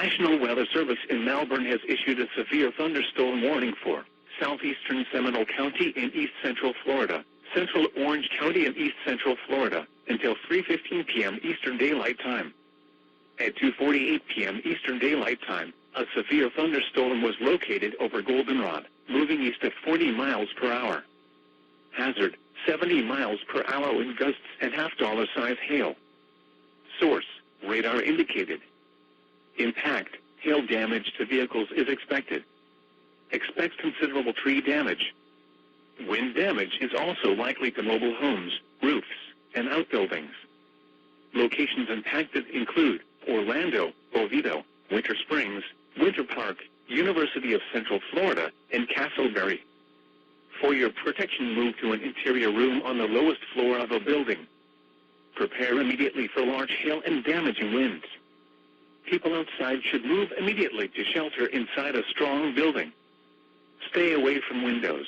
National Weather Service in Melbourne has issued a severe thunderstorm warning for southeastern Seminole County in east central Florida, central Orange County in east central Florida, until 3:15 p.m. Eastern Daylight Time. At 2:48 p.m. Eastern Daylight Time, a severe thunderstorm was located over Goldenrod, moving east at 40 miles per hour. Hazard, 70 miles per hour wind gusts and half-dollar size hail. Source, radar indicated. Impact, hail damage to vehicles is expected. Expects considerable tree damage. Wind damage is also likely to mobile homes, roofs, and outbuildings. Locations impacted include Orlando, Oviedo, Winter Springs, Winter Park, University of Central Florida, and Castleberry. For your protection, move to an interior room on the lowest floor of a building. Prepare immediately for large hail and damaging winds. People outside should move immediately to shelter inside a strong building. Stay away from windows,